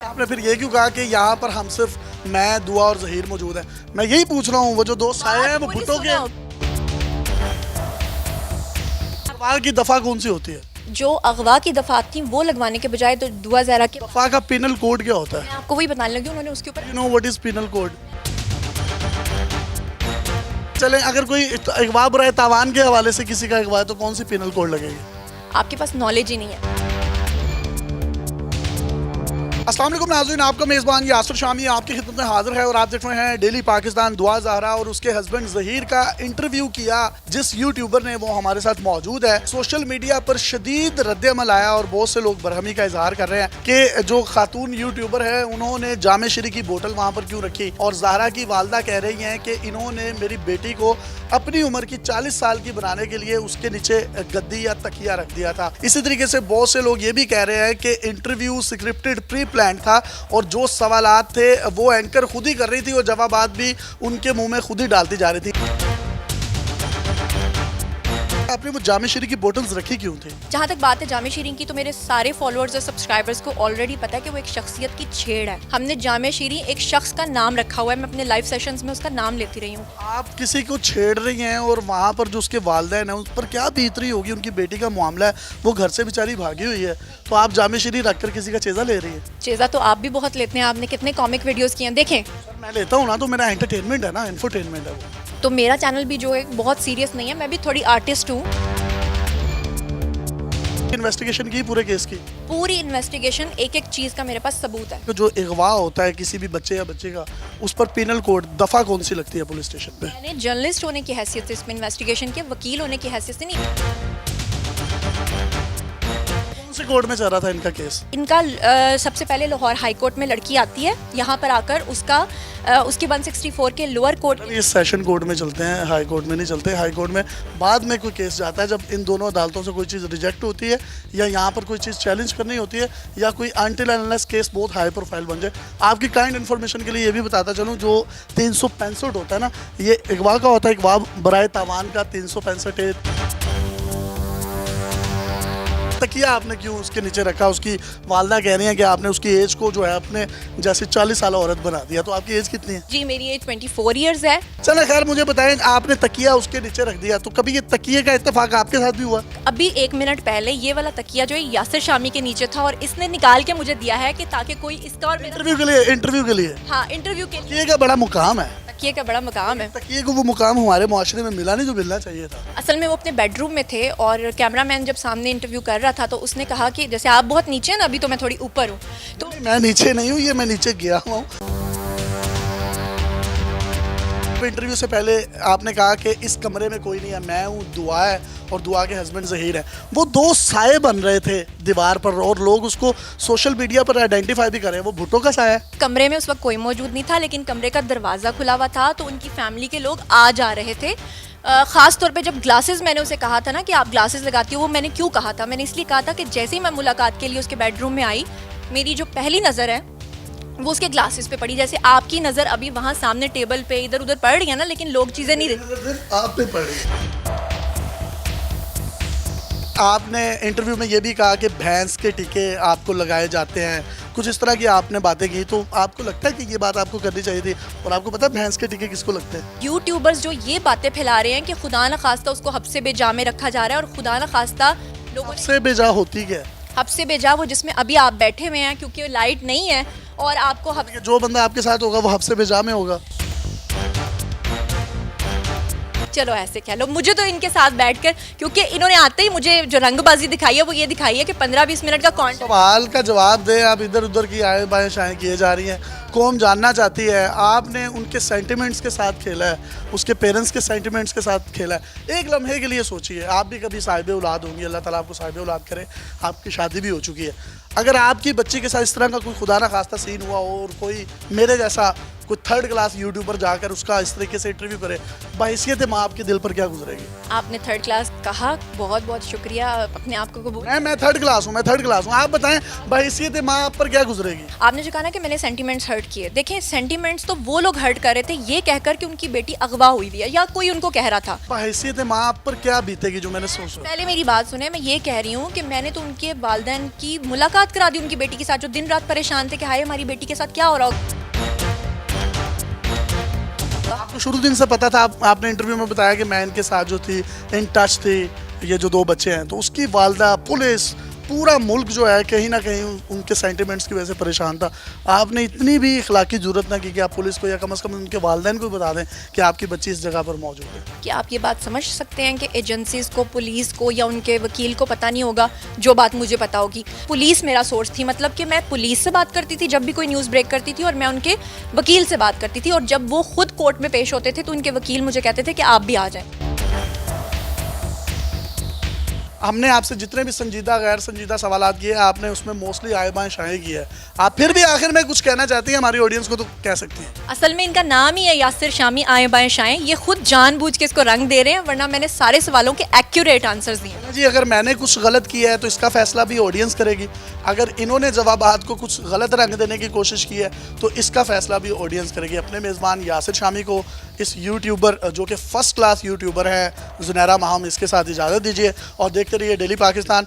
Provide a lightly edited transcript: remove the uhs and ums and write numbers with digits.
आपने फिर ये क्यों कहा कि यहाँ पर हम सिर्फ मैं, दुआ और जहीर मौजूद है? मैं यही पूछ रहा हूँ, वो जो दोस्त आए हैं वो भुट्टो के अगवा की दफा कौन सी होती है? जो अगवा की दफात थी वो लगवाने के बजाय तो दुआ ज़हरा के दफा का पिनल कोड क्या होता है? आपको वही बताने लगी, उन्होंने उसके ऊपर you know what is penal code? चलें, अगर कोई अगवा बराए तावान के हवाले से किसी का अगवा है तो कौन सी पिनल कोड लगेगी? आपके पास नॉलेज ही नहीं है। अस्सलाम वालेकुम नाज़रीन, आपका मेज़बान यासिर शामी आपकी खिदमत में हाजिर है और आप देख रहे हैं डेली पाकिस्तान। दुआ ज़हरा और उसके हस्बैंड ज़हीर का इंटरव्यू किया जिस यूट्यूबर ने, वो हमारे साथ मौजूद है। सोशल मीडिया पर शदीद रद्द-ए-अमल आया और बहुत से लोग बरहमी का इजहार कर रहे हैं कि जो खातून यूट्यूबर है उन्होंने जामे शरी की बोतल वहाँ पर क्यों रखी, और ज़हरा की वालदा कह रही हैं कि इन्होंने मेरी बेटी को अपनी उम्र की 40 साल की बनाने के लिए उसके नीचे गद्दी या तकिया रख दिया था। इसी तरीके से बहुत से लोग ये भी कह रहे हैं कि इंटरव्यू स्क्रिप्टेड प्री प्लान था और जो सवालात थे वो एंकर खुद ही कर रही थी और जवाबात भी उनके मुंह में खुद ही डालती जा रही थी। आपने वो जामे शरी की बोतल्स रखी क्यों थी? जहाँ तक बात है जामे शीरीन की, तो मेरे सारे फॉलोअर्स और सब्सक्राइबर्स को ऑलरेडी पता है कि वो एक शख्सियत की छेड़ है। हमने जामे शीरी एक शख्स का नाम रखा हुआ है, मैं अपने लाइव सेशंस में उसका नाम लेती रही हूँ। आप किसी को छेड़ रही हैं और वहाँ पर जो उसके वालिदैन है उस पर क्या बीत रही होगी? उनकी बेटी का मामला है, वो घर से बेचारी भागी हुई है, तो आप जामे शरी रख कर किसी का चेज़ा ले रही है? चेज़ा तो आप भी बहुत लेते हैं, आपने कितने कॉमिक वीडियोस किए हैं, देखें। सर मैं लेता हूँ ना, तो मेरा एंटरटेनमेंट है ना, इंफोटेनमेंट है वो। तो मेरा चैनल भी जो है बहुत सीरियस नहीं है, मैं भी थोड़ी आर्टिस्ट हूँ। इन्वेस्टिगेशन की पूरे केस की? पूरी इन्वेस्टिगेशन, एक एक चीज़ का मेरे पास सबूत है। तो जो अगवा होता है किसी भी बच्चे या बच्चे का, उस पर पिनल कोड दफ़ा कौन सी लगती है पुलिस स्टेशन पे? मैंने जर्नलिस्ट होने की हैसियत से इसमें इन्वेस्टिगेशन के, वकील होने की हैसियत से नहीं। कौन से कोर्ट में चल रहा था इनका केस? इनका सबसे पहले लाहौर हाई कोर्ट में लड़की आती है, यहाँ पर आकर उसकी 164 के लोअर कोर्ट। ये सेशन कोर्ट में चलते हैं, हाई कोर्ट में नहीं चलते। हाई कोर्ट में बाद में कोई केस जाता है जब इन दोनों अदालतों से कोई चीज़ रिजेक्ट होती है या यहाँ पर कोई चीज़ चैलेंज करनी होती है या कोई अनटिल अनलेस केस बहुत हाई प्रोफाइल बन जाए। आपकी काइंड इन्फॉर्मेशन के लिए ये भी बताता चलूँ, जो 365 होता है ना, ये अगवा का होता है, अगवा बराए तावान का 365। तकिया आपने क्यों उसके नीचे रखा? उसकी वालदा कह रही हैं कि आपने उसकी एज को जो है अपने जैसे 40 साल औरत बना दिया। तो आपकी एज कितनी है? जी मेरी एज 24 ईयर्स है। चलो खैर, मुझे बताएं, आपने तकिया उसके नीचे रख दिया, तो कभी ये तकिए का इत्तेफाक आपके साथ भी हुआ? अभी 1 मिनट पहले ये वाला तकिया जो है यासिर शामी के नीचे था और इसने निकाल के मुझे दिया है कि ताकि कोई इसका और मेरा। इंटरव्यू के लिए? हाँ, इंटरव्यू के लिए। तकिए का बड़ा मुकाम है। तकिए का बड़ा मुकाम है। तकिए को वो मुकाम हमारे मुआशरे में मिला नहीं जो मिलना चाहिए था। असल में वो अपने बेडरूम में थे और कैमरामैन जब सामने इंटरव्यू कर रहा था तो उसने कहा कि जैसे आप बहुत नीचे हैं ना, अभी तो मैं थोड़ी ऊपर हूँ। तो मैं नीचे नहीं हूँ, ये मैं नीचे गया हूँ। इंटरव्यू से पहले आपने कहा कि इस कमरे में कोई नहीं है, मैं हूँ, दुआ है और दुआ के हस्बैंड ज़हीर है। वो दो साए बन रहे थे दीवार पर और लोग उसको सोशल मीडिया पर आइडेंटिफाई भी कर रहे हैं। वो भुट्टो का साया है। कमरे में उस वक्त कोई मौजूद नहीं था, लेकिन कमरे का दरवाज़ा खुला हुआ था तो उनकी फैमिली के लोग आ जा रहे थे। ख़ास तौर पे जब ग्लासेस, मैंने उसे कहा था ना कि आप ग्लासेस लगाती हो, वो मैंने क्यों कहा था? मैंने इसलिए कहा था कि जैसे ही मैं मुलाकात के लिए उसके बेडरूम में आई, मेरी जो पहली नज़र है वो उसके ग्लासेस पे पड़ी। जैसे आपकी नज़र अभी वहाँ सामने टेबल पे इधर उधर पड़ रही है ना, लेकिन लोग चीज़ें नहीं देखते। आप पे पड़ रही। आपने इंटरव्यू में ये भी कहा कि भैंस के टीके आपको लगाए जाते हैं, कुछ इस तरह की आपने बातें की। तो आपको लगता है कि ये बात आपको करनी चाहिए थी? और आपको पता है भैंस के टीके किसको लगते हैं? यूट्यूबर्स जो ये बातें फैला रहे हैं कि खुदा न खास्ता उसको हब्से बेजा में रखा जा रहा है, और खुदा न खास्ता लोगों ने से बेजा होती क्या है? हब्से बेजा वो जिसमें अभी आप बैठे हुए हैं, क्योंकि लाइट नहीं है और आपको जो बंदा आपके साथ होगा वो हब्से बेजा में होगा। चलो ऐसे कह लो, मुझे तो इनके साथ बैठकर, क्योंकि इन्होंने आते ही मुझे जो रंगबाजी दिखाई है वो ये दिखाई है कि 15-20 मिनट का कॉन्टेंट। सवाल का जवाब दें, आप इधर उधर की आए बाएं शाएं किए जा रही हैं। कौम जानना चाहती है, आपने उनके सेंटिमेंट्स के साथ खेला है, उसके पेरेंट्स के सेंटिमेंट्स के साथ खेला है। एक लम्हे के लिए सोचिए, आप भी कभी साहिब औलाद होंगी, अल्लाह ताला आपको साहिब औलाद करे, आपकी शादी भी हो चुकी है। अगर आपकी बच्ची के साथ इस तरह का कोई खुदा ना खास्ता सीन हुआ और कोई मेरे जैसा कोई 3rd क्लास यूट्यूबर जाकर उसका इस तरीके से इंटरव्यू करे, बहैसियत माँ आपके दिल पर क्या गुजरेगी? आपने 3rd क्लास कहा, बहुत बहुत शुक्रिया, अपने आप को कबूल। मैं 3rd क्लास हूँ, मैं 3rd क्लास हूँ। आप बताएं बहैसियत माँ आप पर क्या गुजरेगी? आपने जो कहा ना कि मैंने सेंटिमेंट्स हर्ट किए, देखें सेंटिमेंट्स तो वो लोग हर्ट कर रहे थे ये कहकर कि उनकी बेटी अगवा हुई हुई है या कोई उनको कह रहा था। बहैसियत माँ आप पर क्या बीतेगी जो मैंने सोचा? पहले मेरी बात सुने, मैं ये कह रही हूँ कि मैंने तो उनके वालिदैन की मुलाकात मुलाकात करा दी उनकी बेटी के साथ, जो दिन रात परेशान थे कि हाय हमारी बेटी के साथ क्या हो रहा हो। आपको शुरू दिन से पता था, आपने इंटरव्यू में बताया कि मैं इनके साथ जो थी इन टच थी, ये जो 2 बच्चे हैं, तो उसकी वालदा, पुलिस, पूरा मुल्क जो है कहीं ना कहीं उनके सेंटिमेंट्स की वजह से परेशान था। आपने इतनी भी इखलाकी जरूरत ना की कि आप पुलिस को या कम से कम उनके वालिदैन को बता दें कि आपकी बच्ची इस जगह पर मौजूद है। क्या आप ये बात समझ सकते हैं कि एजेंसीज को, पुलिस को या उनके वकील को पता नहीं होगा जो बात मुझे पता होगी? पुलिस मेरा सोर्स थी, मतलब कि मैं पुलिस से बात करती थी जब भी कोई न्यूज़ ब्रेक करती थी, और मैं उनके वकील से बात करती थी, और जब वो खुद कोर्ट में पेश होते थे तो उनके वकील मुझे कहते थे कि आप भी आ जाएं। हमने आपसे जितने भी संजीदा गैर संजीदा सवालात किए, आपने उसमें मोस्टली आए बाएं शाएं की है। आप फिर भी आखिर में कुछ कहना चाहती हैं हमारी ऑडियंस को, तो कह सकती हैं। असल में इनका नाम ही है यासिर शामी आए बाएं शाएं, ये खुद जानबूझ के इसको रंग दे रहे हैं, वरना मैंने सारे सवालों के एक्यूरेट आंसर्स दिए। जी, अगर मैंने कुछ गलत किया है तो इसका फैसला भी ऑडियंस करेगी। अगर इन्होंने जवाबात को कुछ गलत रंग देने की कोशिश की है तो इसका फैसला भी ऑडियंस करेगी। अपने मेज़बान यासिर शामी को, इस यूट्यूबर जो कि फर्स्ट क्लास यूट्यूबर है, जुनैरा माहम, इसके साथ इजाज़त दीजिए और देखते रहिए डेली पाकिस्तान।